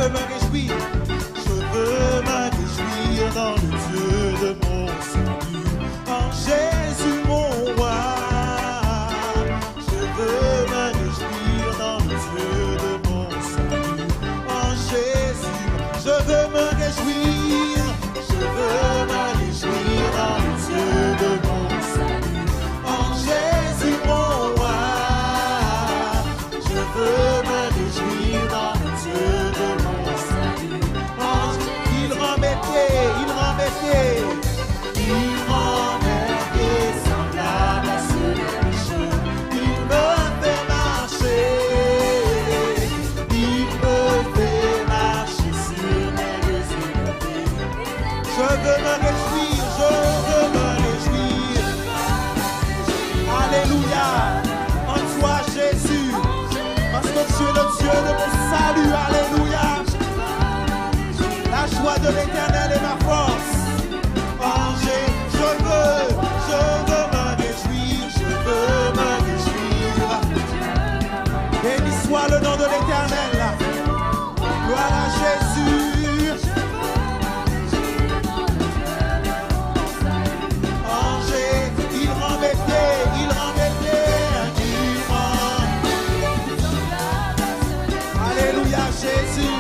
veux me réjouir. Je veux me réjouir dans le Dieu de mon salut, en Jésus mon roi. Je veux me réjouir dans le Dieu de mon salut, en Jésus. Je veux me réjouir, je veux me réjouir dans le Dieu de mon salut, en Jésus mon roi. Je veux me réjouir dans le Dieu de mon salut. Il rend mes pieds, il rend mes pieds, il rend mes pieds semblables à ceux des pécheurs. Il me fait marcher, il me fait marcher sur mes yeux élevés. Je veux me réjouir, je veux me réjouir. Alléluia, en toi Jésus, parce que tu es le Dieu de mon salut. Alléluia. La joie de l'Éternel est ma force. Oh, je veux me réjouir, je veux me réjouir. Béni soit le nom de l'Éternel. Gloire à Jésus. Oh, il rend mes pieds, il rend mes pieds. Il rend. Alléluia, Jésus.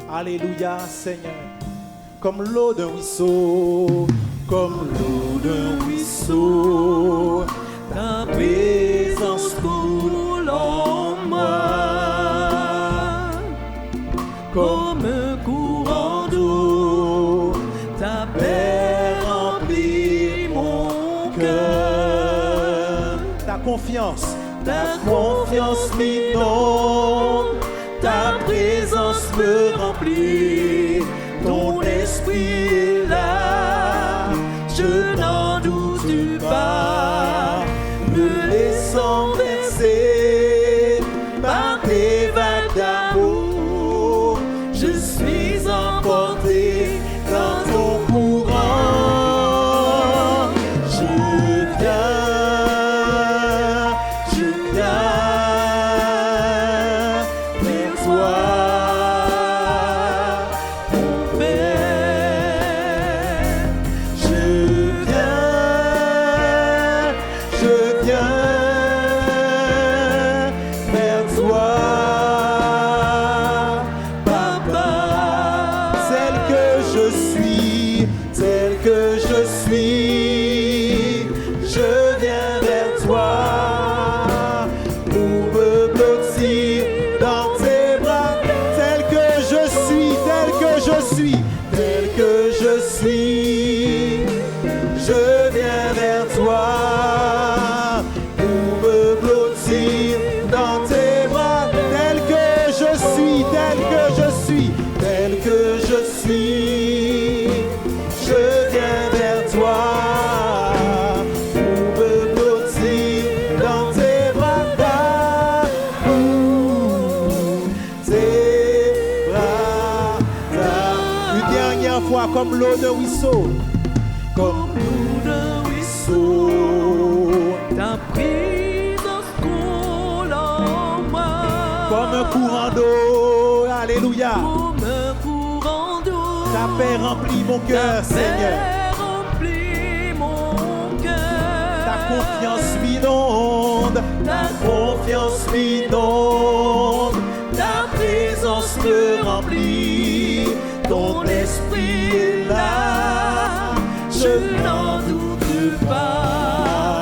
Alléluia, Seigneur. Comme l'eau d'un ruisseau, comme l'eau d'un ruisseau, ta présence coule en moi. Comme un courant d'eau, ta paix remplit mon cœur. Ta confiance m'inonde. Ta présence me remplit, ton esprit est là, je n'en doute pas, me laissant bercer par tes vagues d'amour, je suis emporté dans ton courant, toi, mon Père. Je viens vers toi, Papa, tel que je suis, tel que je suis, je viens vers toi pour me blottir dans tes bras, tel que je suis, tel que je suis, tel que je suis, je viens vers toi pour me blottir dans tes bras, tel que je suis, tel que je suis, tel que je suis, je viens vers toi pour me blottir dans tes bras, Une dernière fois, comme l'eau de ruisseau, comme l'eau de ruisseau, Ta présence coule en moi. comme un courant d'eau, alléluia. Comme un courant d'eau. Ta paix remplit mon cœur, Seigneur. Remplis mon cœur. Ta confiance m'inonde, ta confiance m'inonde, ta présence me remplit, ton esprit est là, je n'en doute pas,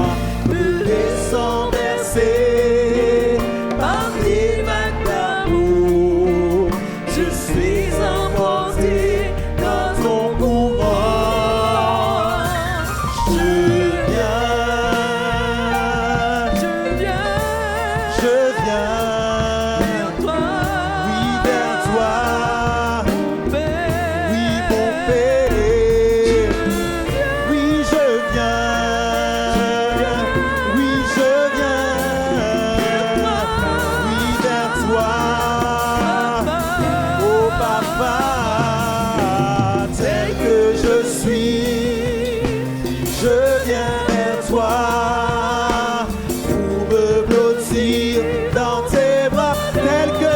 me laissant bercer par des vagues d'amour, je suis emporté dans ton courant. Je viens vers toi. oui, vers toi, Père. oui, mon Père, oui, je viens, oui, je viens, oui, vers toi, oh Papa, tel que je suis, je viens vers toi pour me blottir dans tes bras, tel que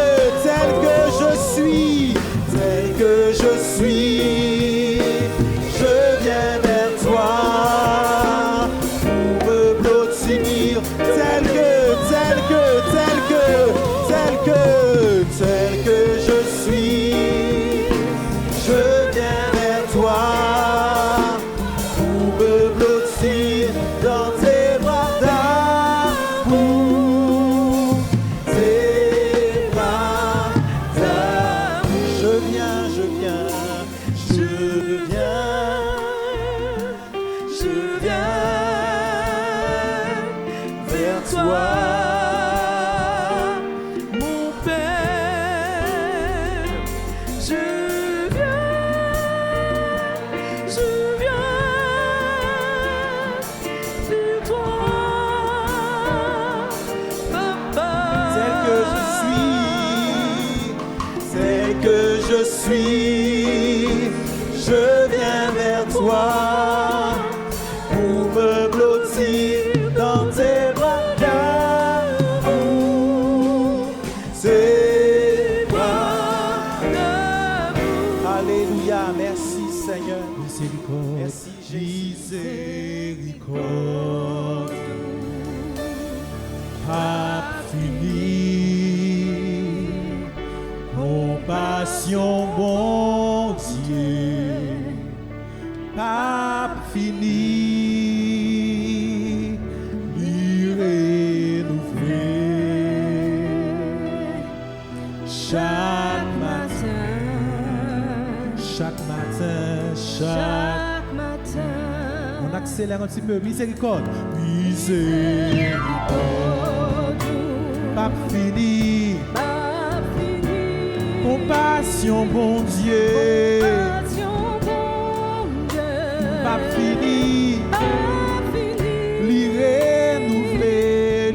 je suis, tel que je suis, je viens vers toi pour me blottir, tel que je suis, je viens vers toi pour me blottir dans tes bras d'amour, tes bras d'amour. Je viens vers toi. Mon Père, je viens vers toi, Papa. Tel que je suis, je viens vers toi pour me blottir dans tes bras d'amour, tes bras d'amour. Alléluia, merci Seigneur. Merci miséricorde, pas fini, compassion, bon Dieu, pas fini, lui renouveler chaque matin, on accélère un petit peu, miséricorde, pas fini, compassion, bon Dieu, pas fini, lui renouveler,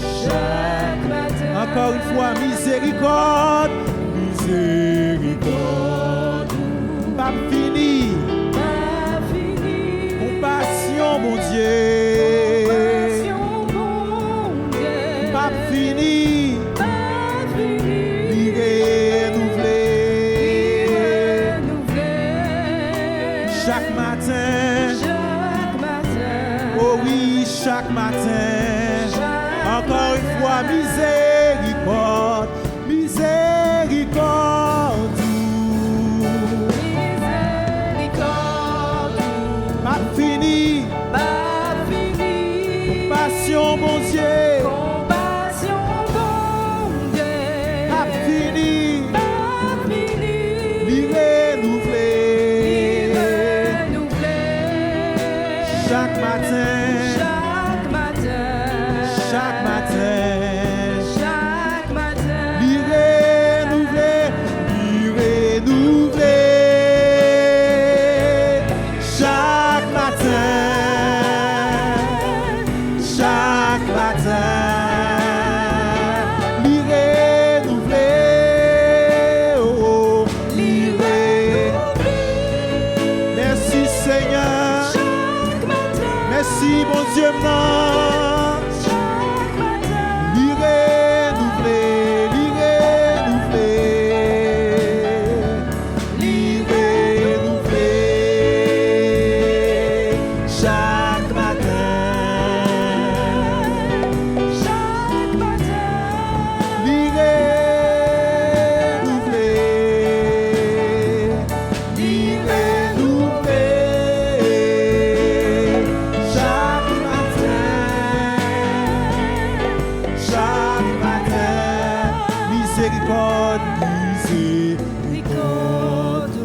Chaque matin, encore une fois, miséricorde, pas fini, compassion, Dieu, Compassion, bon Dieu. pas fini, Pas fini. il renouvelé. Renouvelé. Chaque matin, Chaque matin. oh oui, chaque matin, encore une fois, miséricorde, miséricorde. Miséricorde. Pas fini, Pas fini. passion, mon Dieu, Compassion, bon Dieu. pas fini, Pas fini. il renouvelé. Renouvelé. Chaque matin, Chaque matin. chaque matin, Chaque matin. il renouvelé, il renouvelé. Chaque matin, chaque matin, il renouvelé. Oh, il renouvelé. Merci Seigneur, Chaque matin. merci mon Dieu, non. Chaque matin. L'y renouvelé, l'y renouvelé, l'y renouvelé. Chaque matin, Chaque matin. l'y renouvelé, l'y renouvelé. Chaque matin, miséricorde, miséricorde,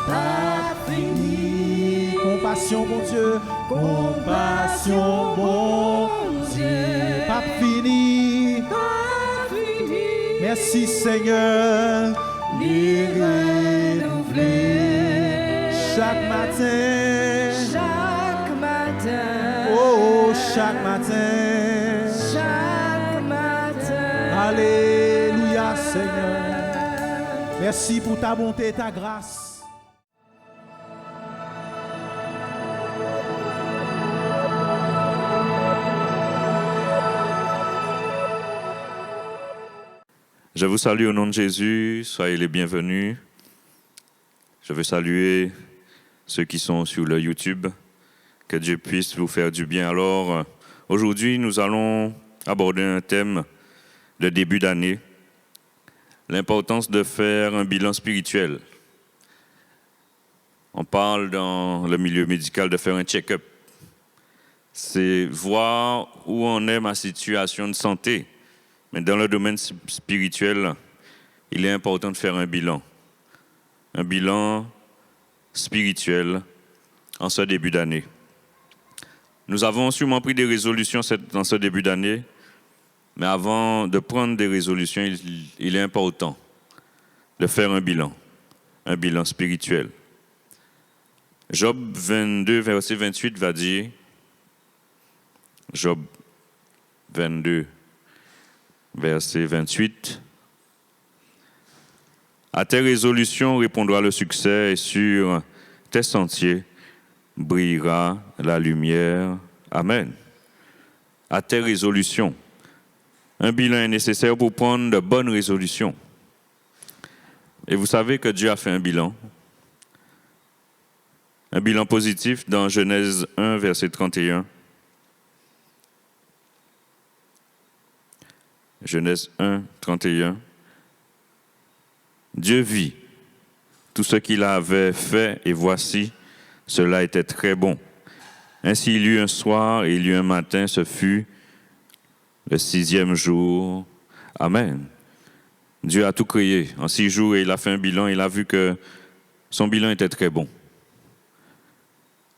Pas fini. compassion, mon Dieu, compassion, bon Dieu, pas fini. Pas fini. Merci Seigneur, les renouvelés chaque matin, Chaque matin. oh chaque matin. Chaque matin. Alléluia Seigneur. Merci pour ta bonté et ta grâce. Je vous salue au nom de Jésus, soyez les bienvenus. Je veux saluer ceux qui sont sur le YouTube, que Dieu puisse vous faire du bien. Alors, aujourd'hui, nous allons aborder un thème de début d'année, l'importance de faire un bilan spirituel. On parle dans le milieu médical de faire un check-up. C'est voir où en est ma situation de santé. Mais dans le domaine spirituel, il est important de faire un bilan spirituel en ce début d'année. Nous avons sûrement pris des résolutions dans ce début d'année, mais avant de prendre des résolutions, il est important de faire un bilan spirituel. Job 22, verset 28 va dire, Job 22, verset 28. À tes résolutions répondra le succès et sur tes sentiers brillera la lumière. Amen. À tes résolutions. Un bilan est nécessaire pour prendre de bonnes résolutions. Et vous savez que Dieu a fait un bilan positif dans Genèse 1, verset 31. Genèse 1, 31. Dieu vit tout ce qu'il avait fait et voici, cela était très bon. Ainsi il y eut un soir et il y eut un matin, ce fut le 6e jour. Amen. Dieu a tout créé en 6 jours et il a fait un bilan. Il a vu que son bilan était très bon.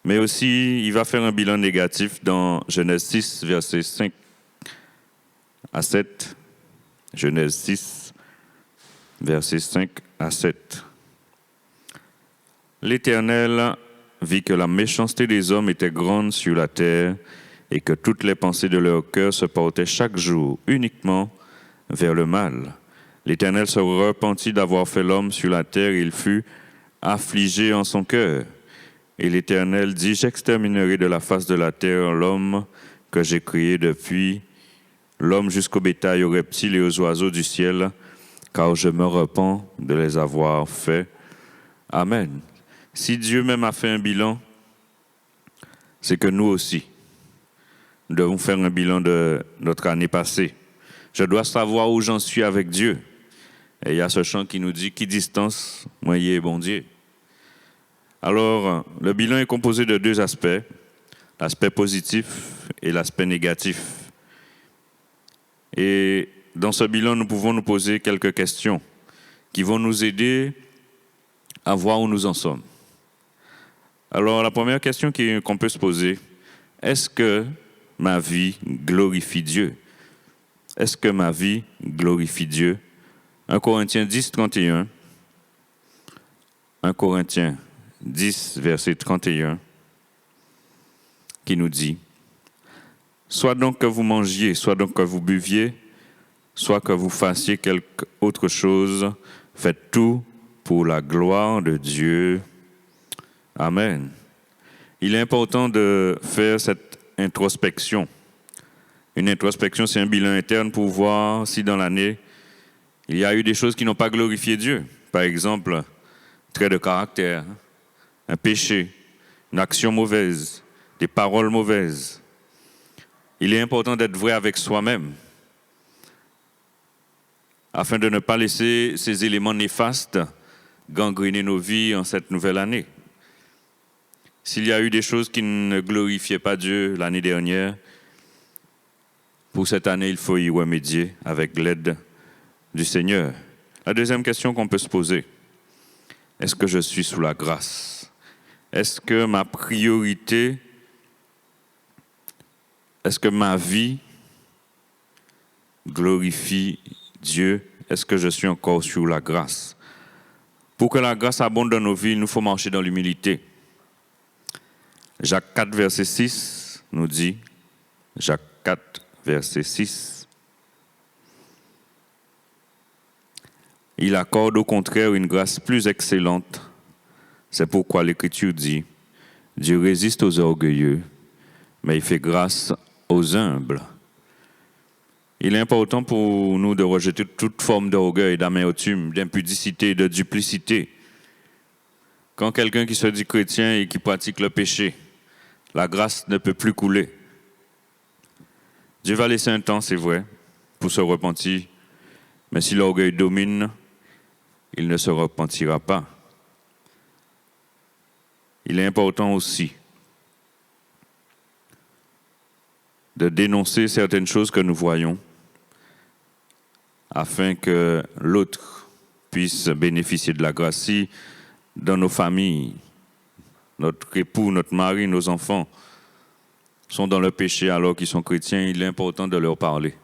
Mais aussi, il va faire un bilan négatif dans Genèse 6, versets 5 à 7. Genèse 6, versets 5 à 7. L'Éternel vit que la méchanceté des hommes était grande sur la terre et que toutes les pensées de leur cœur se portaient chaque jour uniquement vers le mal. L'Éternel se repentit d'avoir fait l'homme sur la terre et il fut affligé en son cœur. Et l'Éternel dit, j'exterminerai de la face de la terre l'homme que j'ai créé depuis l'homme jusqu'au bétail, aux reptiles et aux oiseaux du ciel, car je me repens de les avoir faits. Amen. Si Dieu même a fait un bilan, c'est que nous aussi, nous devons faire un bilan de notre année passée. Je dois savoir où j'en suis avec Dieu. Et il y a ce chant qui nous dit, qui distance, moi y est bon Dieu. Alors, le bilan est composé de deux aspects, l'aspect positif et l'aspect négatif. Et dans ce bilan, nous pouvons nous poser quelques questions qui vont nous aider à voir où nous en sommes. Alors, la première question qu'on peut se poser, est-ce que ma vie glorifie Dieu? Est-ce que ma vie glorifie Dieu? 1 Corinthiens 10, 31. 1 Corinthiens 10, verset 31, qui nous dit, « Soit donc que vous mangiez, soit donc que vous buviez, soit que vous fassiez quelque autre chose, faites tout pour la gloire de Dieu. » Amen. Il est important de faire cette introspection. Une introspection, c'est un bilan interne pour voir si dans l'année, il y a eu des choses qui n'ont pas glorifié Dieu. Par exemple, trait de caractère, un péché, une action mauvaise, des paroles mauvaises. Il est important d'être vrai avec soi-même afin de ne pas laisser ces éléments néfastes gangréner nos vies en cette nouvelle année. S'il y a eu des choses qui ne glorifiaient pas Dieu l'année dernière, pour cette année, il faut y remédier avec l'aide du Seigneur. La deuxième question qu'on peut se poser, est-ce que je suis sous la grâce? Est-ce que ma priorité, est-ce que ma vie glorifie Dieu? Est-ce que je suis encore sous la grâce? Pour que la grâce abonde dans nos vies, il nous faut marcher dans l'humilité. Jacques 4, verset 6 nous dit, Jacques 4, verset 6, il accorde au contraire une grâce plus excellente. C'est pourquoi l'Écriture dit, Dieu résiste aux orgueilleux, mais il fait grâce aux humbles. Il est important pour nous de rejeter toute forme d'orgueil, d'amertume, d'impudicité, de duplicité. Quand quelqu'un qui se dit chrétien et qui pratique le péché, la grâce ne peut plus couler. Dieu va laisser un temps, c'est vrai, pour se repentir, mais si l'orgueil domine, il ne se repentira pas. Il est important aussi de dénoncer certaines choses que nous voyons afin que l'autre puisse bénéficier de la grâce. Si dans nos familles, notre époux, notre mari, nos enfants sont dans le péché alors qu'ils sont chrétiens, il est important de leur parler.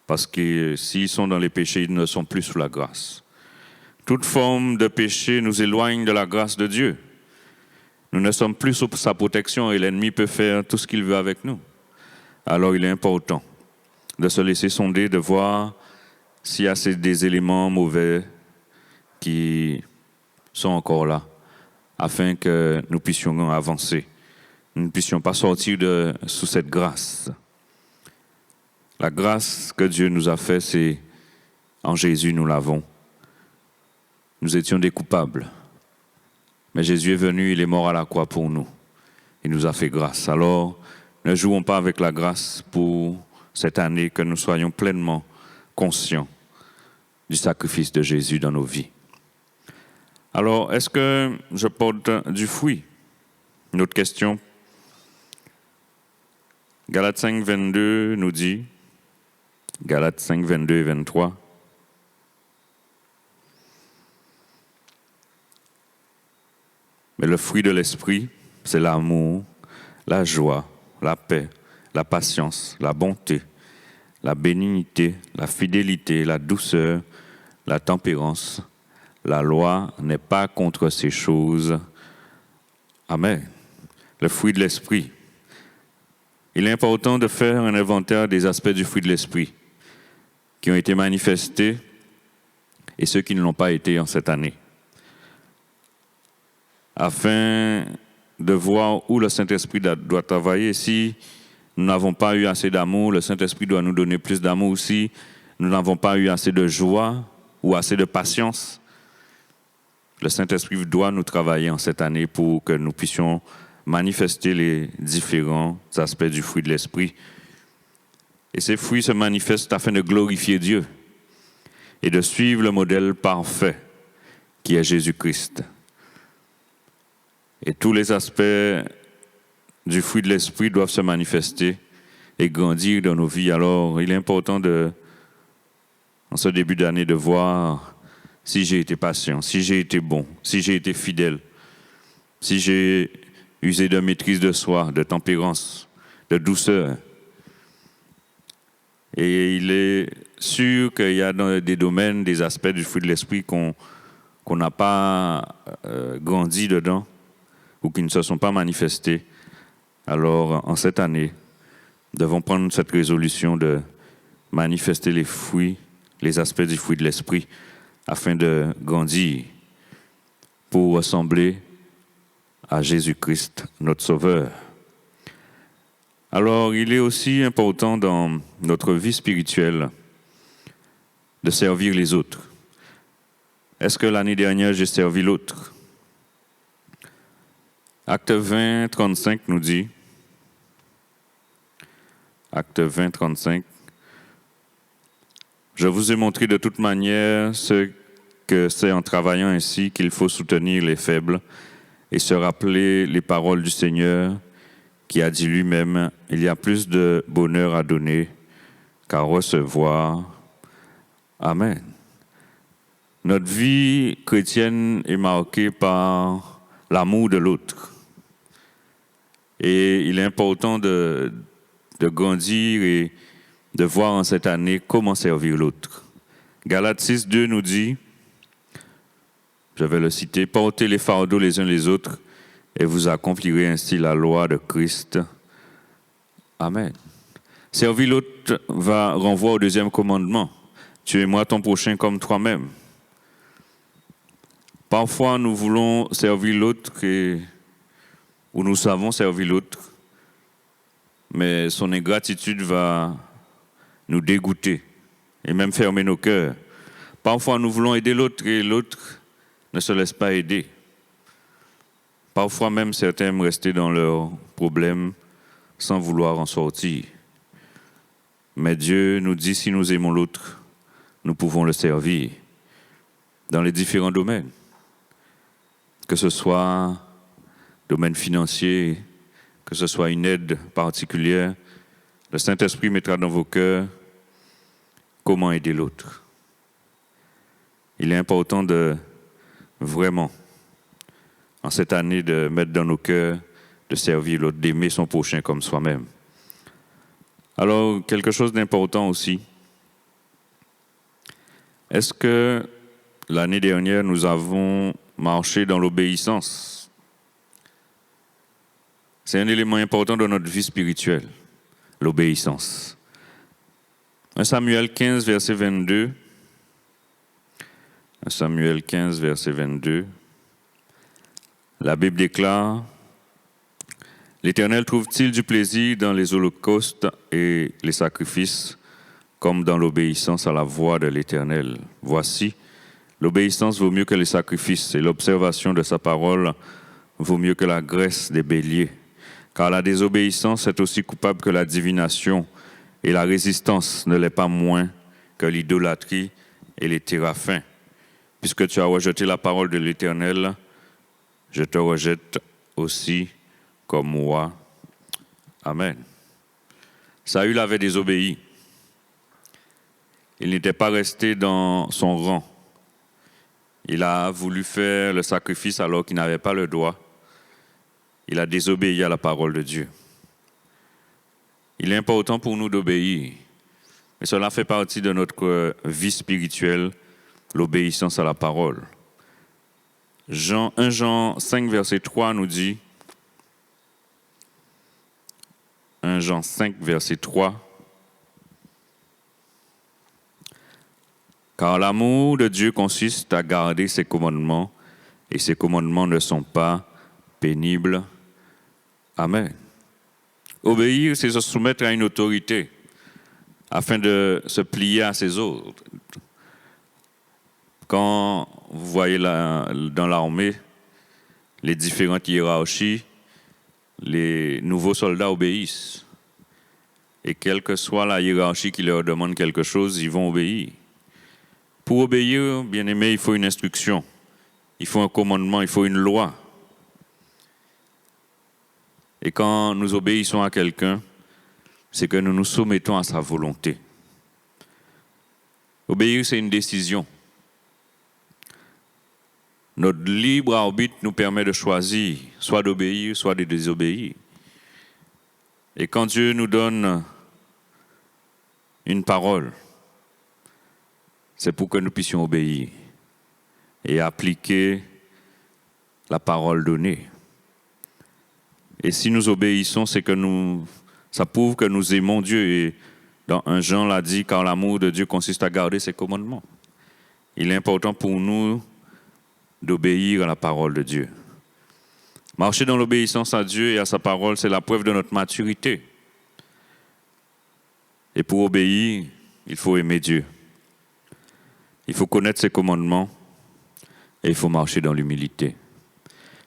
Parce que s'ils sont dans les péchés, ils ne sont plus sous la grâce. Toute forme de péché nous éloigne de la grâce de Dieu. Nous ne sommes plus sous sa protection et l'ennemi peut faire tout ce qu'il veut avec nous. Alors il est important de se laisser sonder, de voir s'il y a des éléments mauvais qui sont encore là, afin que nous puissions avancer. Nous ne puissions pas sortir sous cette grâce. La grâce que Dieu nous a faite, c'est en Jésus nous l'avons. Nous étions des coupables. Mais Jésus est venu, il est mort à la croix pour nous. Il nous a fait grâce. Alors, ne jouons pas avec la grâce pour cette année, que nous soyons pleinement conscients du sacrifice de Jésus dans nos vies. Alors, est-ce que je porte du fruit? Une autre question. Galates 5, 22 nous dit, Galates 5, 22 et 23, mais le fruit de l'esprit, c'est l'amour, la joie, la paix, la patience, la bonté, la bénignité, la fidélité, la douceur, la tempérance. La loi n'est pas contre ces choses. Amen. Le fruit de l'esprit. Il est important de faire un inventaire des aspects du fruit de l'esprit qui ont été manifestés et ceux qui ne l'ont pas été en cette année, afin de voir où le Saint-Esprit doit travailler. Si nous n'avons pas eu assez d'amour, le Saint-Esprit doit nous donner plus d'amour aussi. Nous n'avons pas eu assez de joie ou assez de patience. Le Saint-Esprit doit nous travailler en cette année pour que nous puissions manifester les différents aspects du fruit de l'Esprit. Et ces fruits se manifestent afin de glorifier Dieu et de suivre le modèle parfait qui est Jésus-Christ. Et tous les aspects du fruit de l'Esprit doivent se manifester et grandir dans nos vies. Alors, il est important en ce début d'année, de voir si j'ai été patient, si j'ai été bon, si j'ai été fidèle, si j'ai usé de maîtrise de soi, de tempérance, de douceur. Et il est sûr qu'il y a dans des domaines, des aspects du fruit de l'Esprit qu'on n'a pas grandi dedans ou qui ne se sont pas manifestés. Alors, en cette année, nous devons prendre cette résolution de manifester les fruits, les aspects du fruit de l'Esprit, afin de grandir pour ressembler à Jésus-Christ, notre Sauveur. Alors, il est aussi important dans notre vie spirituelle de servir les autres. Est-ce que l'année dernière, j'ai servi l'autre? Acte 20, 35 nous dit, Acte 20, 35, « Je vous ai montré de toute manière ce que c'est en travaillant ainsi qu'il faut soutenir les faibles et se rappeler les paroles du Seigneur qui a dit lui-même, « Il y a plus de bonheur à donner qu'à recevoir. » Amen. Notre vie chrétienne est marquée par l'amour de l'autre. Et il est important de grandir et de voir en cette année comment servir l'autre. Galates 6, 2 nous dit, je vais le citer, « Portez les fardeaux les uns les autres et vous accomplirez ainsi la loi de Christ. » Amen. Servir l'autre renvoie au deuxième commandement. « Tu aimeras ton prochain comme toi-même. » Parfois, nous voulons servir l'autre ou nous savons servir l'autre, mais son ingratitude va nous dégoûter et même fermer nos cœurs. Parfois, nous voulons aider l'autre et l'autre ne se laisse pas aider. Parfois même, certains aiment rester dans leurs problèmes sans vouloir en sortir. Mais Dieu nous dit, si nous aimons l'autre, nous pouvons le servir dans les différents domaines. Que ce soit domaine financier, que ce soit une aide particulière, le Saint-Esprit mettra dans vos cœurs comment aider l'autre. Il est important de vraiment, en cette année, de mettre dans nos cœurs de servir l'autre, d'aimer son prochain comme soi-même. Alors, quelque chose d'important aussi. Est-ce que l'année dernière, nous avons marché dans l'obéissance? C'est un élément important de notre vie spirituelle, l'obéissance. 1 Samuel 15, verset 22. 1 Samuel 15, verset 22. La Bible déclare, « L'Éternel trouve-t-il du plaisir dans les holocaustes et les sacrifices, comme dans l'obéissance à la voix de l'Éternel? Voici, l'obéissance vaut mieux que les sacrifices, et l'observation de sa parole vaut mieux que la graisse des béliers. Car la désobéissance est aussi coupable que la divination, et la résistance ne l'est pas moins que l'idolâtrie et les téraphins. Puisque tu as rejeté la parole de l'Éternel, je te rejette aussi comme moi. » Amen. Saül avait désobéi. Il n'était pas resté dans son rang. Il a voulu faire le sacrifice alors qu'il n'avait pas le droit. Il a désobéi à la parole de Dieu. Il est important pour nous d'obéir. Mais cela fait partie de notre vie spirituelle, l'obéissance à la parole. 1 Jean 5, verset 3 nous dit, 1 Jean 5, verset 3, « Car l'amour de Dieu consiste à garder ses commandements, et ses commandements ne sont pas pénibles. Amen. Obéir, c'est se soumettre à une autorité afin de se plier à ses ordres. Quand vous voyez dans l'armée les différentes hiérarchies, les nouveaux soldats obéissent. Et quelle que soit la hiérarchie qui leur demande quelque chose, ils vont obéir. Pour obéir, bien aimé, il faut une instruction, il faut un commandement, il faut une loi. Et quand nous obéissons à quelqu'un, c'est que nous nous soumettons à sa volonté. Obéir, c'est une décision. Notre libre arbitre nous permet de choisir, soit d'obéir, soit de désobéir. Et quand Dieu nous donne une parole, c'est pour que nous puissions obéir et appliquer la parole donnée. Et si nous obéissons, c'est que ça prouve que nous aimons Dieu. Et dans 1 Jean l'a dit, car l'amour de Dieu consiste à garder ses commandements. Il est important pour nous d'obéir à la parole de Dieu. Marcher dans l'obéissance à Dieu et à sa parole, c'est la preuve de notre maturité. Et pour obéir, il faut aimer Dieu. Il faut connaître ses commandements et il faut marcher dans l'humilité.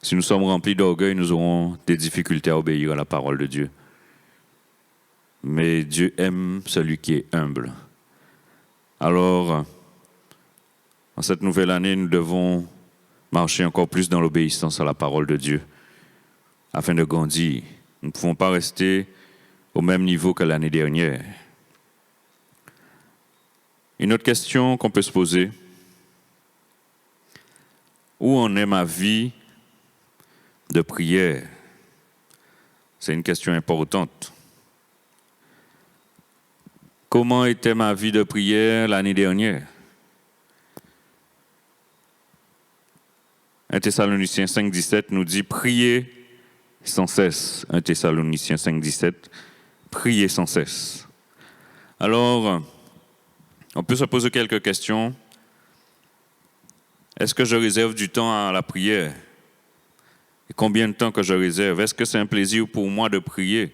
Si nous sommes remplis d'orgueil, nous aurons des difficultés à obéir à la parole de Dieu. Mais Dieu aime celui qui est humble. Alors, en cette nouvelle année, nous devons marcher encore plus dans l'obéissance à la parole de Dieu afin de grandir. Nous ne pouvons pas rester au même niveau que l'année dernière. Une autre question qu'on peut se poser, où en est ma vie de prière? C'est une question importante. Comment était ma vie de prière l'année dernière? 1 Thessaloniciens 5,17 nous dit « Priez sans cesse ». 1 Thessaloniciens 5,17 « Priez sans cesse ». Alors, on peut se poser quelques questions. Est-ce que je réserve du temps à la prière? Et combien de temps que je réserve? Est-ce que c'est un plaisir pour moi de prier?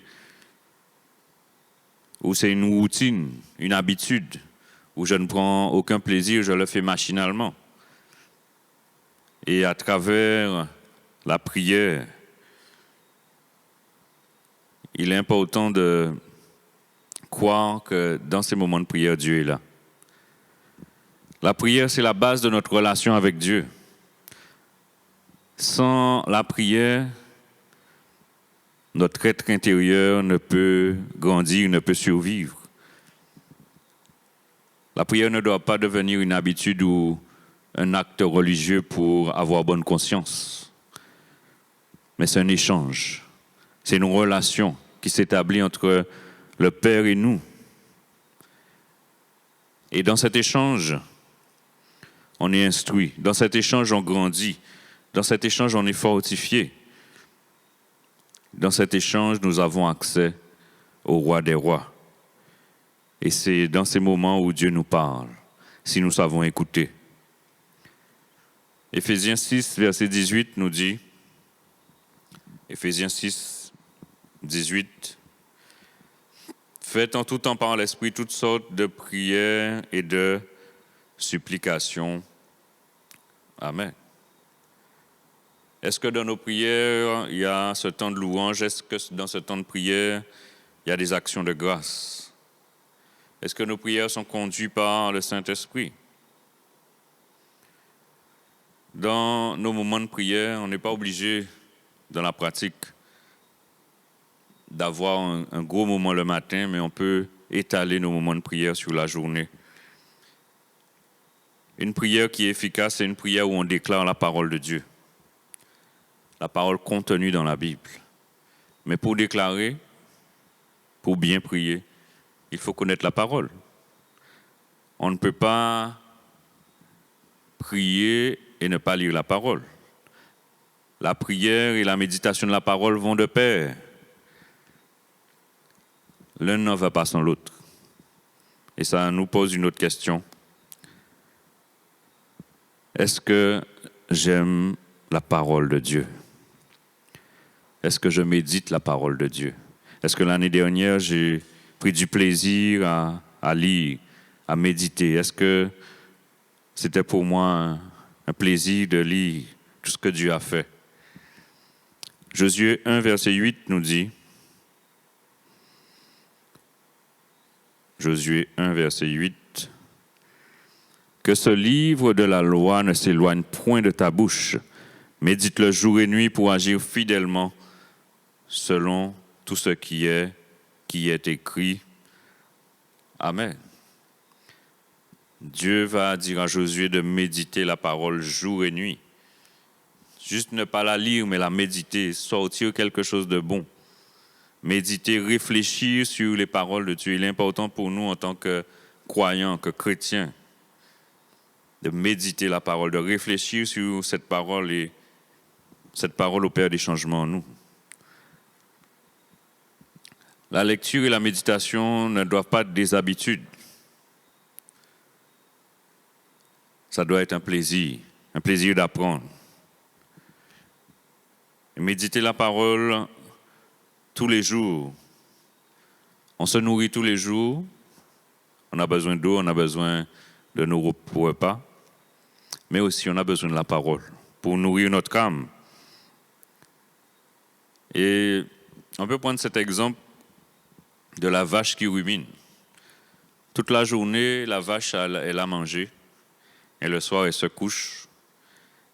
Ou c'est une routine, une habitude, où je ne prends aucun plaisir, je le fais machinalement? Et à travers la prière, il est important de croire que dans ces moments de prière, Dieu est là. La prière, c'est la base de notre relation avec Dieu. Sans la prière, notre être intérieur ne peut grandir, ne peut survivre. La prière ne doit pas devenir une habitude ou un acte religieux pour avoir bonne conscience. Mais c'est un échange. C'est une relation qui s'établit entre le Père et nous. Et dans cet échange, on est instruit. Dans cet échange, on grandit. Dans cet échange, on est fortifié. Dans cet échange, nous avons accès au Roi des rois. Et c'est dans ces moments où Dieu nous parle, si nous savons écouter. Éphésiens 6, verset 18 nous dit, Éphésiens 6, 18, « Faites en tout temps par l'Esprit toutes sortes de prières et de supplications. » Amen. Est-ce que dans nos prières, il y a ce temps de louange? Est-ce que dans ce temps de prière, il y a des actions de grâce? Est-ce que nos prières sont conduites par le Saint-Esprit? Dans nos moments de prière, on n'est pas obligé, dans la pratique, d'avoir un gros moment le matin, mais on peut étaler nos moments de prière sur la journée. Une prière qui est efficace, c'est une prière où on déclare la parole de Dieu. La parole contenue dans la Bible. Mais pour déclarer, pour bien prier, il faut connaître la parole. On ne peut pas prier et ne pas lire la parole. La prière et la méditation de la parole vont de pair. L'un ne va pas sans l'autre. Et ça nous pose une autre question. Est-ce que j'aime la parole de Dieu? est-ce que je médite la parole de Dieu? Est-ce que l'année dernière, j'ai pris du plaisir à lire, à méditer? Est-ce que c'était pour moi un plaisir de lire tout ce que Dieu a fait? Josué 1, verset 8 nous dit, Josué 1, verset 8, que ce livre de la loi ne s'éloigne point de ta bouche. Médite-le jour et nuit pour agir fidèlement selon tout ce qui est écrit. Amen. Dieu va dire à Josué de méditer la parole jour et nuit. Juste ne pas la lire, mais la méditer, sortir quelque chose de bon. Méditer, réfléchir sur les paroles de Dieu. Il est important pour nous en tant que croyants, que chrétiens, de méditer la parole, de réfléchir sur cette parole et cette parole opère des changements en nous. La lecture et la méditation ne doivent pas être des habitudes. Ça doit être un plaisir d'apprendre. Et méditer la parole tous les jours. On se nourrit tous les jours. On a besoin d'eau, on a besoin de nos repas. Mais aussi, on a besoin de la parole pour nourrir notre âme. Et on peut prendre cet exemple de la vache qui rumine. Toute la journée, la vache, elle a mangé. Et le soir, elle se couche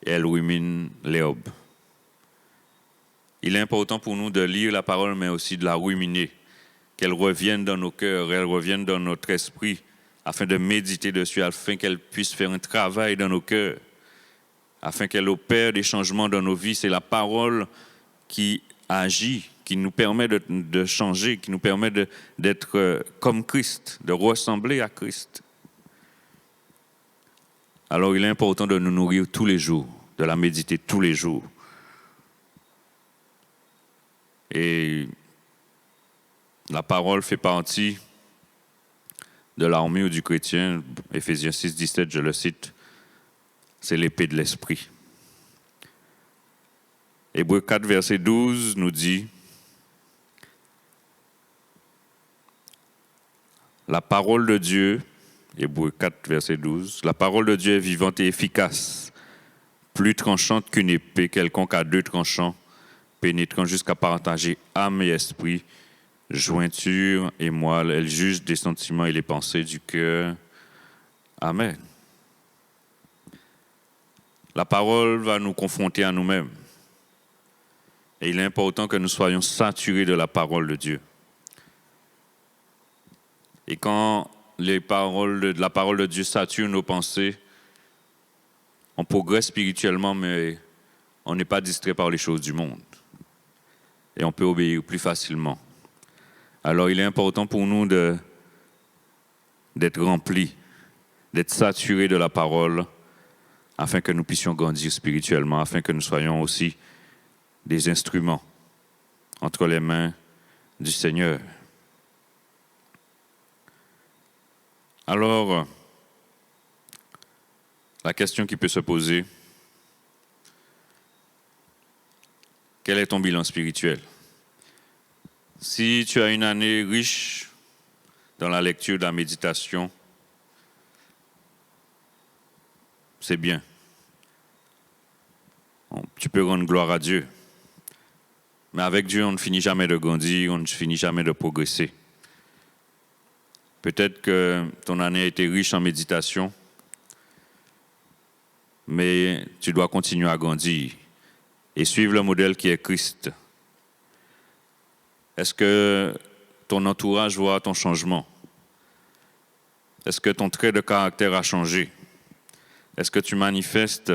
et elle rumine l'herbe. Il est important pour nous de lire la parole, mais aussi de la ruminer, qu'elle revienne dans nos cœurs, elle revienne dans notre esprit, afin de méditer dessus, afin qu'elle puisse faire un travail dans nos cœurs, afin qu'elle opère des changements dans nos vies. C'est la parole qui agit, qui nous permet de changer, qui nous permet d'être comme Christ, de ressembler à Christ. Alors il est important de nous nourrir tous les jours, de la méditer tous les jours. Et la parole fait partie de l'armure du chrétien. Éphésiens 6, 17, je le cite, c'est l'épée de l'esprit. Hébreux 4, verset 12 nous dit, la parole de Dieu, Hébreux 4, verset 12, la parole de Dieu est vivante et efficace, plus tranchante qu'une épée quelconque à deux tranchants, pénétrant jusqu'à partager âme et esprit, jointure et moelle. Elle juge des sentiments et les pensées du cœur. Amen. La parole va nous confronter à nous-mêmes. Et il est important que nous soyons saturés de la parole de Dieu. Et quand la parole de Dieu sature nos pensées, on progresse spirituellement, mais on n'est pas distrait par les choses du monde. Et on peut obéir plus facilement. Alors il est important pour nous d'être remplis, d'être saturés de la parole, afin que nous puissions grandir spirituellement, afin que nous soyons aussi des instruments entre les mains du Seigneur. Alors, la question qui peut se poser, quel est ton bilan spirituel? Si tu as une année riche dans la lecture, de la méditation, c'est bien. Tu peux rendre gloire à Dieu. Mais avec Dieu, on ne finit jamais de grandir, on ne finit jamais de progresser. Peut-être que ton année a été riche en méditation, mais tu dois continuer à grandir et suivre le modèle qui est Christ. Est-ce que ton entourage voit ton changement? Est-ce que ton trait de caractère a changé? Est-ce que tu manifestes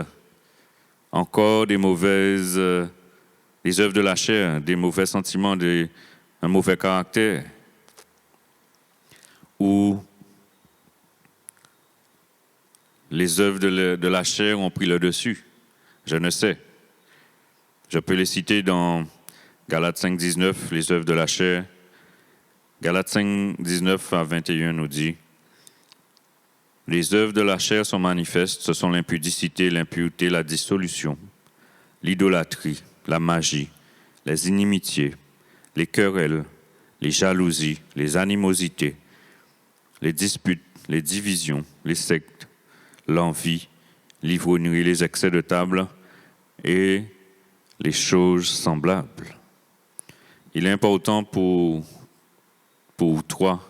encore des œuvres de la chair, des mauvais sentiments, un mauvais caractère? Ou les œuvres de la chair ont pris le dessus? Je ne sais. Je peux les citer dans Galates 5, 19, les œuvres de la chair. Galates 5, 19 à 21 nous dit, « Les œuvres de la chair sont manifestes, ce sont l'impudicité, l'impureté, la dissolution, l'idolâtrie, la magie, les inimitiés, les querelles, les jalousies, les animosités, les disputes, les divisions, les sectes, l'envie, l'ivrognerie, les excès de table et les choses semblables. Il est important pour toi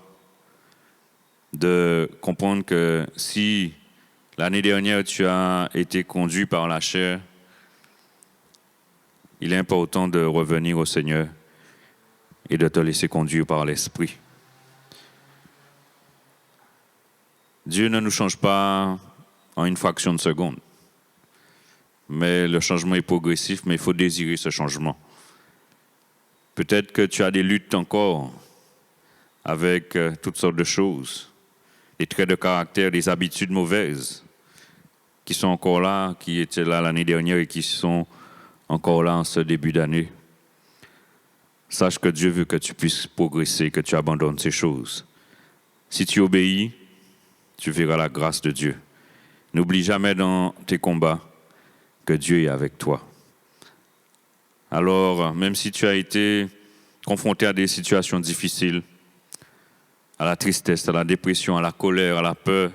de comprendre que si l'année dernière tu as été conduit par la chair, il est important de revenir au Seigneur et de te laisser conduire par l'Esprit. Dieu ne nous change pas en une fraction de seconde. Mais le changement est progressif, mais il faut désirer ce changement. Peut-être que tu as des luttes encore avec toutes sortes de choses, des traits de caractère, des habitudes mauvaises qui sont encore là, qui étaient là l'année dernière et qui sont encore là en ce début d'année. Sache que Dieu veut que tu puisses progresser, que tu abandonnes ces choses. Si tu obéis, tu verras la grâce de Dieu. N'oublie jamais dans tes combats que Dieu est avec toi. Alors, même si tu as été confronté à des situations difficiles, à la tristesse, à la dépression, à la colère, à la peur,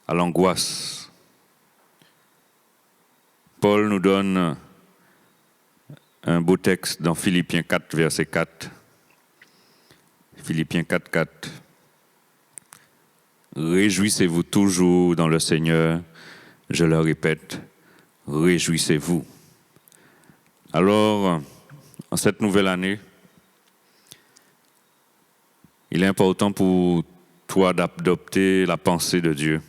à l'angoisse, Paul nous donne un beau texte dans Philippiens 4, verset 4. Philippiens 4, 4. Réjouissez-vous toujours dans le Seigneur. Je le répète, réjouissez-vous. Alors, en cette nouvelle année, il est important pour toi d'adopter la pensée de Dieu.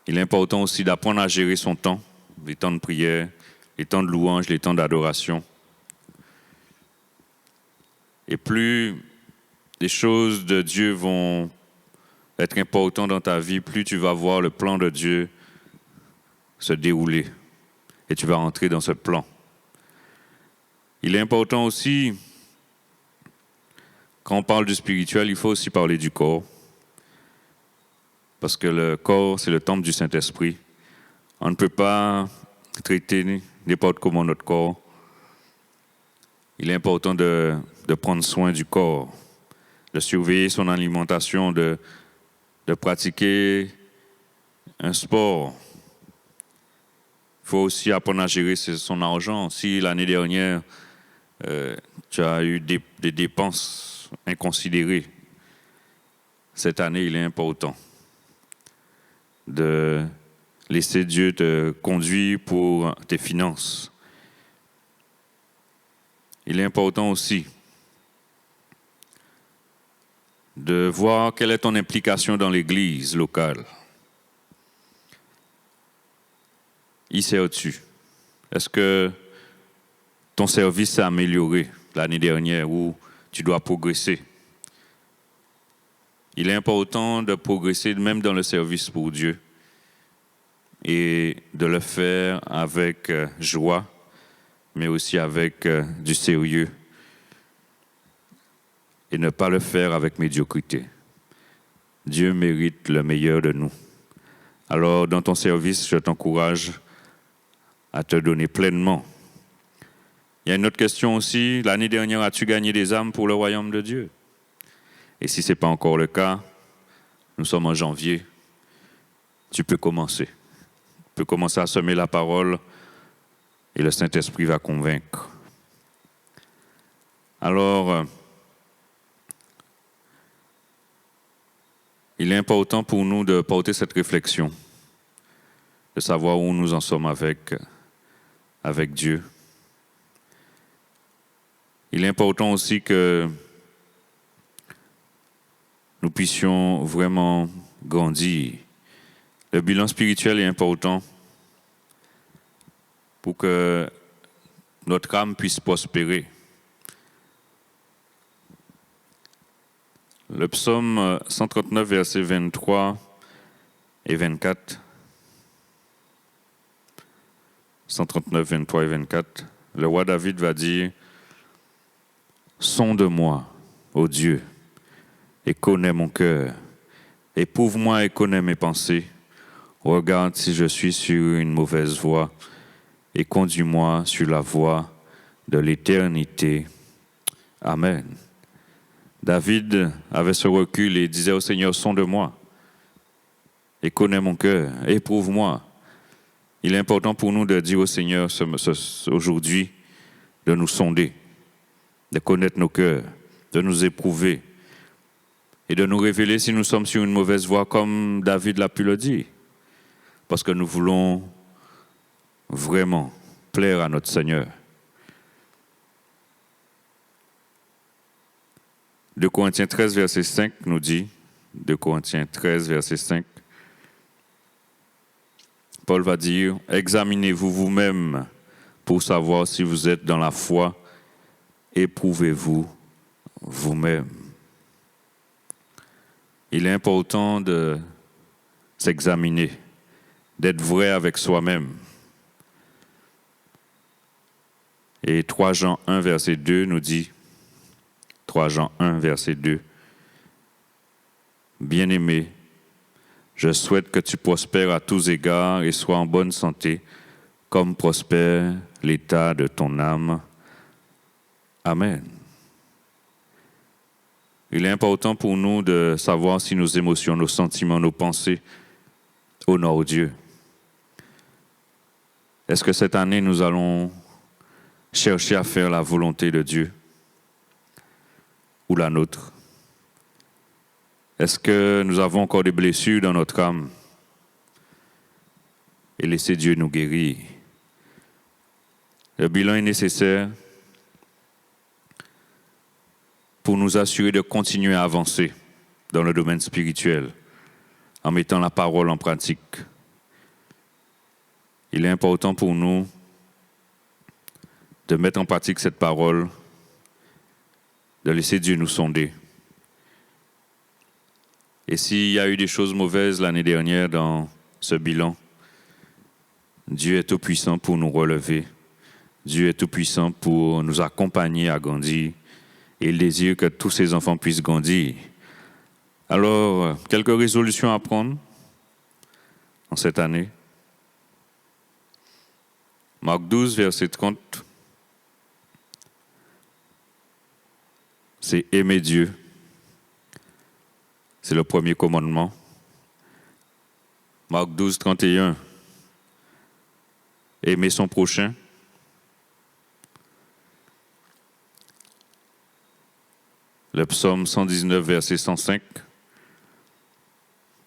Il est important aussi d'apprendre à gérer son temps, les temps de prière, les temps de louange, les temps d'adoration. Et plus les choses de Dieu vont être importantes dans ta vie, plus tu vas voir le plan de Dieu se dérouler. Et tu vas rentrer dans ce plan. Il est important aussi, quand on parle du spirituel, il faut aussi parler du corps. Parce que le corps, c'est le temple du Saint-Esprit. On ne peut pas traiter n'importe comment notre corps. Il est important de prendre soin du corps, de surveiller son alimentation, de pratiquer un sport. Il faut aussi apprendre à gérer son argent. Si l'année dernière, tu as eu des dépenses inconsidérées, cette année, il est important de laisser Dieu te conduire pour tes finances. Il est important aussi de voir quelle est ton implication dans l'Église locale. Y sers-tu? Est-ce que ton service s'est amélioré l'année dernière ou tu dois progresser? Il est important de progresser même dans le service pour Dieu et de le faire avec joie, mais aussi avec du sérieux et ne pas le faire avec médiocrité. Dieu mérite le meilleur de nous. Alors, dans ton service, je t'encourage à te donner pleinement. Il y a une autre question aussi. L'année dernière, as-tu gagné des âmes pour le royaume de Dieu? Et si ce n'est pas encore le cas, nous sommes en janvier, tu peux commencer. Tu peux commencer à semer la parole et le Saint-Esprit va convaincre. Alors, il est important pour nous de porter cette réflexion, de savoir où nous en sommes avec Dieu. Il est important aussi que nous puissions vraiment grandir. Le bilan spirituel est important pour que notre âme puisse prospérer. Le psaume 139, versets 23 et 24. 139, 23 et 24. Le roi David va dire « Sonde-moi, ô Dieu, et connais mon cœur. Éprouve-moi et connais mes pensées. Regarde si je suis sur une mauvaise voie et conduis-moi sur la voie de l'éternité. Amen. David avait ce recul et disait au Seigneur, sonde-moi et connais mon cœur, éprouve-moi. Il est important pour nous de dire au Seigneur aujourd'hui de nous sonder, de connaître nos cœurs, de nous éprouver et de nous révéler si nous sommes sur une mauvaise voie comme David l'a pu le dire. Parce que nous voulons vraiment plaire à notre Seigneur. 2 Corinthiens 13, verset 5 nous dit, 2 Corinthiens 13, verset 5, Paul va dire, « Examinez-vous vous-même pour savoir si vous êtes dans la foi, éprouvez-vous vous-même. » Il est important de s'examiner, d'être vrai avec soi-même. Et 3 Jean 1, verset 2 nous dit, 3 Jean 1, verset 2, « Bien-aimé, je souhaite que tu prospères à tous égards et sois en bonne santé, comme prospère l'état de ton âme. Amen. » Il est important pour nous de savoir si nos émotions, nos sentiments, nos pensées honorent Dieu. Est-ce que cette année, nous allons chercher à faire la volonté de Dieu ou la nôtre? Est-ce que nous avons encore des blessures dans notre âme? Et laisser Dieu nous guérir. Le bilan est nécessaire pour nous assurer de continuer à avancer dans le domaine spirituel en mettant la parole en pratique. Il est important pour nous de mettre en pratique cette parole, de laisser Dieu nous sonder. Et s'il y a eu des choses mauvaises l'année dernière dans ce bilan, Dieu est tout-puissant pour nous relever. Dieu est tout-puissant pour nous accompagner à grandir. Et il désire que tous ses enfants puissent grandir. Alors, quelques résolutions à prendre en cette année. Marc 12, verset 30. C'est aimer Dieu. C'est le premier commandement. Marc 12, 31. Aimer son prochain. Le psaume 119, verset 105.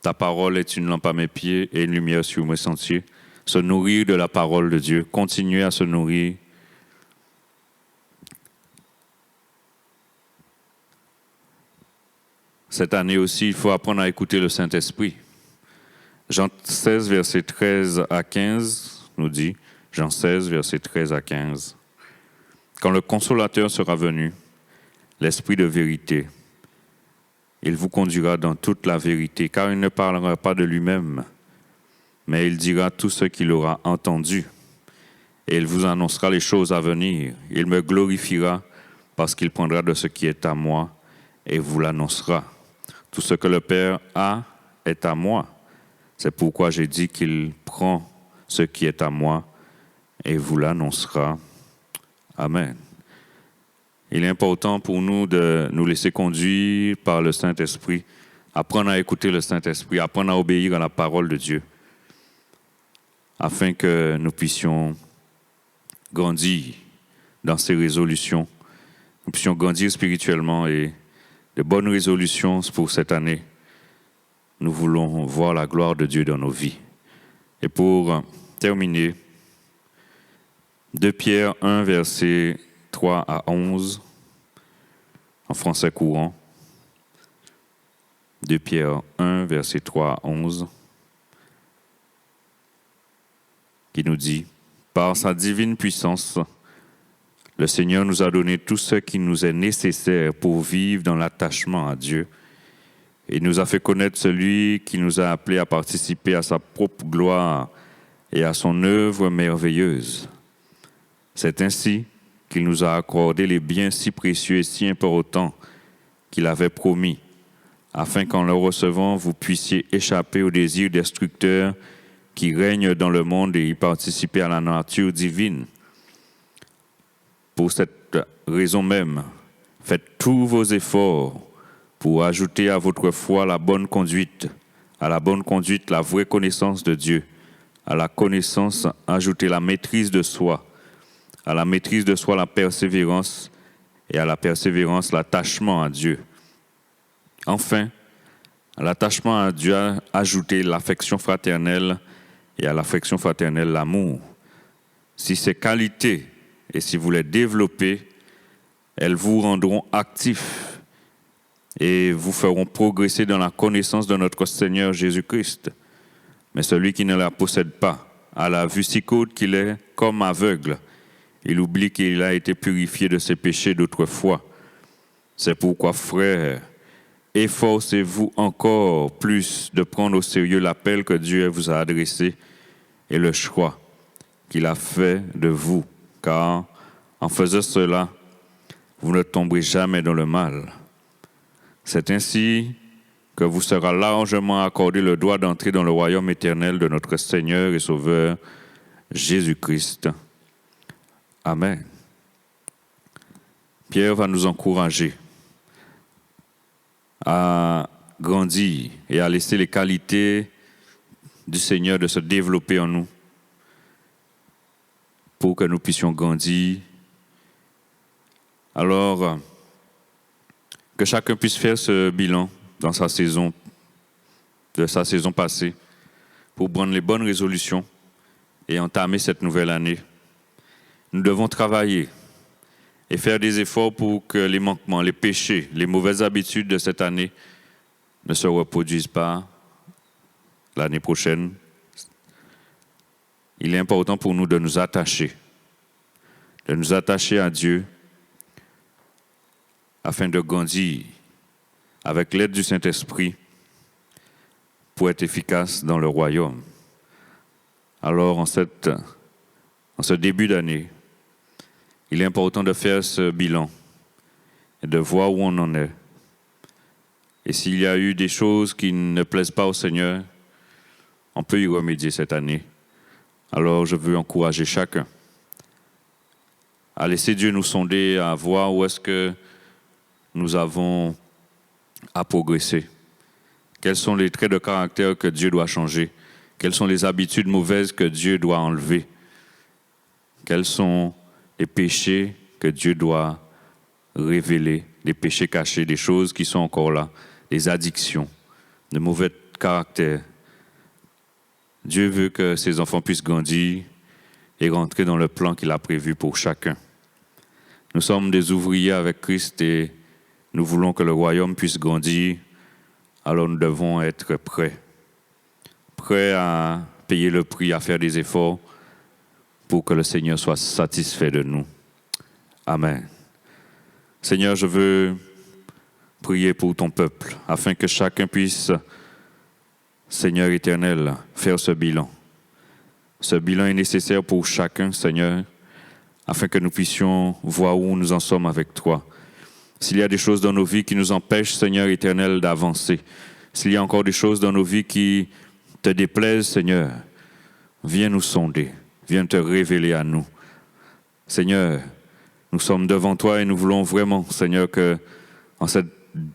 Ta parole est une lampe à mes pieds et une lumière sur mes sentiers. Se nourrir de la parole de Dieu. Continuer à se nourrir. Cette année aussi, il faut apprendre à écouter le Saint-Esprit. Jean 16, verset 13 à 15 nous dit, Jean 16, verset 13 à 15, « Quand le Consolateur sera venu, l'Esprit de vérité, il vous conduira dans toute la vérité, car il ne parlera pas de lui-même, mais il dira tout ce qu'il aura entendu, et il vous annoncera les choses à venir. Il me glorifiera parce qu'il prendra de ce qui est à moi et vous l'annoncera. Tout ce que le Père a est à moi. C'est pourquoi j'ai dit qu'il prend ce qui est à moi et vous l'annoncera. Amen. Il est important pour nous de nous laisser conduire par le Saint-Esprit, apprendre à écouter le Saint-Esprit, apprendre à obéir à la parole de Dieu, afin que nous puissions grandir dans ces résolutions, nous puissions grandir spirituellement et de bonnes résolutions pour cette année. Nous voulons voir la gloire de Dieu dans nos vies. Et pour terminer, 2 Pierre 1, verset 3 à 11, en français courant. 2 Pierre 1, verset 3 à 11, qui nous dit, « Par sa divine puissance, le Seigneur nous a donné tout ce qui nous est nécessaire pour vivre dans l'attachement à Dieu. Il nous a fait connaître celui qui nous a appelés à participer à sa propre gloire et à son œuvre merveilleuse. C'est ainsi qu'il nous a accordé les biens si précieux et si importants qu'il avait promis, afin qu'en le recevant, vous puissiez échapper aux désirs destructeurs qui règnent dans le monde et y participer à la nature divine. Pour cette raison même, faites tous vos efforts pour ajouter à votre foi la bonne conduite, à la bonne conduite la vraie connaissance de Dieu, à la connaissance ajouter la maîtrise de soi, à la maîtrise de soi la persévérance, et à la persévérance l'attachement à Dieu. Enfin, à l'attachement à Dieu, ajouter l'affection fraternelle, et à l'affection fraternelle l'amour. Si ces qualités, et si vous les développez, elles vous rendront actifs et vous feront progresser dans la connaissance de notre Seigneur Jésus-Christ. Mais celui qui ne la possède pas, à la vue si courte qu'il est comme aveugle, il oublie qu'il a été purifié de ses péchés d'autrefois. C'est pourquoi, frères, efforcez-vous encore plus de prendre au sérieux l'appel que Dieu vous a adressé et le choix qu'il a fait de vous, car en faisant cela, vous ne tomberez jamais dans le mal. C'est ainsi que vous sera largement accordé le droit d'entrer dans le royaume éternel de notre Seigneur et Sauveur Jésus-Christ. Amen. Pierre va nous encourager à grandir et à laisser les qualités du Seigneur de se développer en nous pour que nous puissions grandir. Alors, que chacun puisse faire ce bilan dans sa saison, de sa saison passée, pour prendre les bonnes résolutions et entamer cette nouvelle année. Nous devons travailler et faire des efforts pour que les manquements, les péchés, les mauvaises habitudes de cette année ne se reproduisent pas l'année prochaine. Il est important pour nous de nous attacher à Dieu afin de grandir avec l'aide du Saint-Esprit pour être efficace dans le royaume. Alors, en ce début d'année, il est important de faire ce bilan et de voir où on en est. Et s'il y a eu des choses qui ne plaisent pas au Seigneur, on peut y remédier cette année. Alors, je veux encourager chacun à laisser Dieu nous sonder, à voir où est-ce que nous avons à progresser. Quels sont les traits de caractère que Dieu doit changer? Quelles sont les habitudes mauvaises que Dieu doit enlever? Quels sont les péchés que Dieu doit révéler? Les péchés cachés, des choses qui sont encore là, des addictions, de mauvais caractères. Dieu veut que ses enfants puissent grandir et rentrer dans le plan qu'il a prévu pour chacun. Nous sommes des ouvriers avec Christ et nous voulons que le royaume puisse grandir, alors nous devons être prêts à payer le prix, à faire des efforts pour que le Seigneur soit satisfait de nous. Amen. Seigneur, je veux prier pour ton peuple, afin que chacun puisse, Seigneur éternel, faire ce bilan. Ce bilan est nécessaire pour chacun, Seigneur, afin que nous puissions voir où nous en sommes avec toi. S'il y a des choses dans nos vies qui nous empêchent, Seigneur éternel, d'avancer, s'il y a encore des choses dans nos vies qui te déplaisent, Seigneur, viens nous sonder, viens te révéler à nous. Seigneur, nous sommes devant toi et nous voulons vraiment, Seigneur, que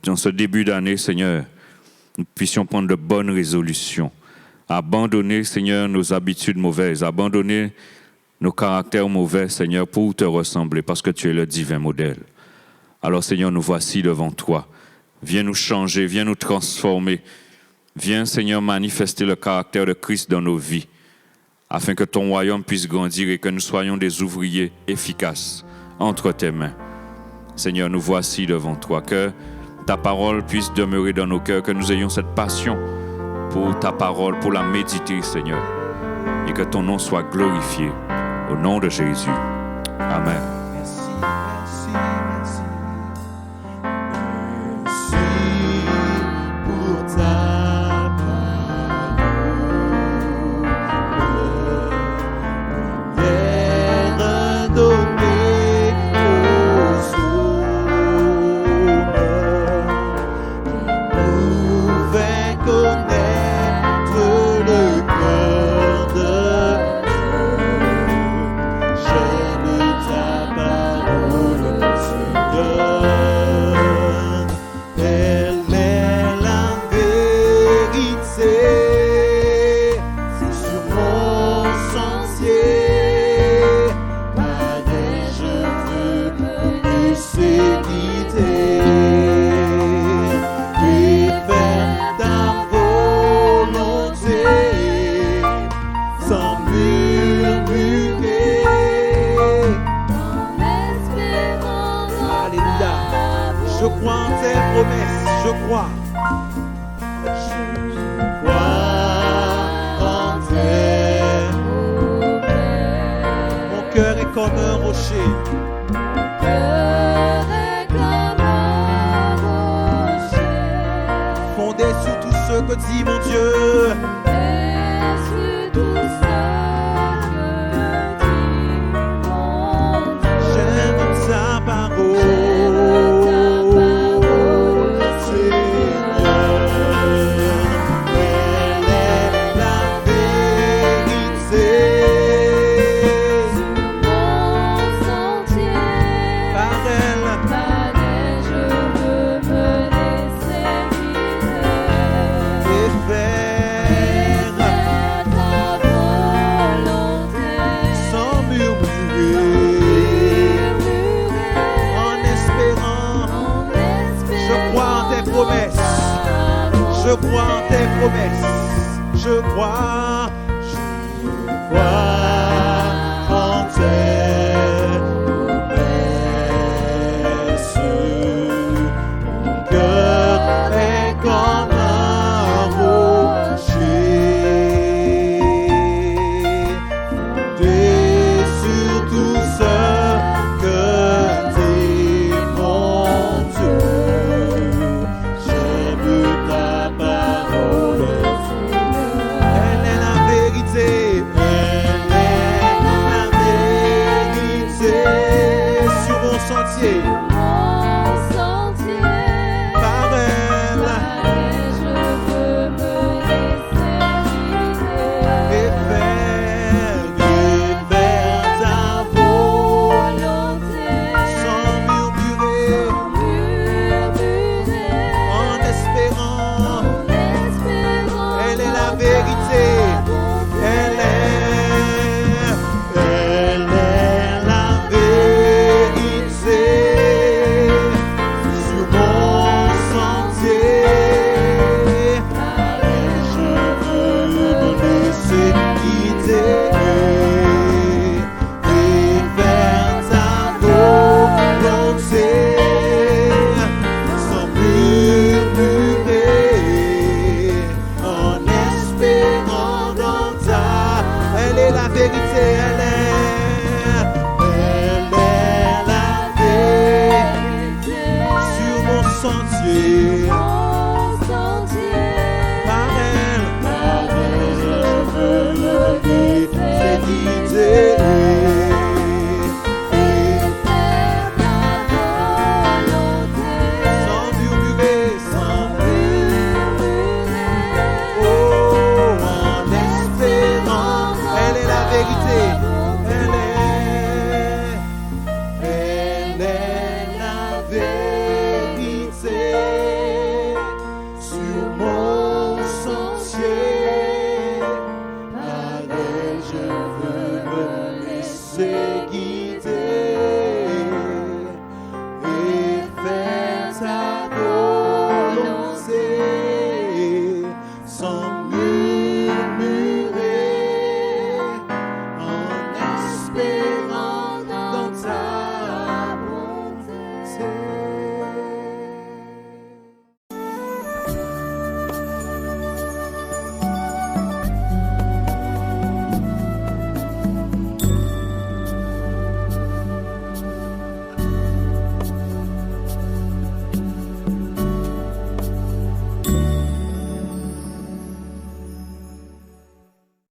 dans ce début d'année, Seigneur, nous puissions prendre de bonnes résolutions, abandonner, Seigneur, nos habitudes mauvaises, abandonner nos caractères mauvais, Seigneur, pour te ressembler, parce que tu es le divin modèle. Alors, Seigneur, nous voici devant toi. Viens nous changer, viens nous transformer. Viens, Seigneur, manifester le caractère de Christ dans nos vies, afin que ton royaume puisse grandir et que nous soyons des ouvriers efficaces entre tes mains. Seigneur, nous voici devant toi. Que ta parole puisse demeurer dans nos cœurs, que nous ayons cette passion pour ta parole, pour la méditer, Seigneur, et que ton nom soit glorifié. Au nom de Jésus. Amen. Merci, merci, merci. Merci pour ta parole. Terre donnée aux hommes. Nous fait connaître le cœur de Dieu. J'aime ta Elle est la vérité sur mon sentier. Allez, je veux me laisser guider et faire ta volonté sans murmurer. Alléluia. Je crois en tes promesses, je crois. Je crois en tes promesses. Mon cœur est comme un rocher. Fondé sur tout ce que dit mon Dieu. J'aime ta parole, Seigneur. Elle est la vérité. Par elle, et faire sans murmurer, en espérant. Je crois en tes promesses. Je crois en tes promesses. Je crois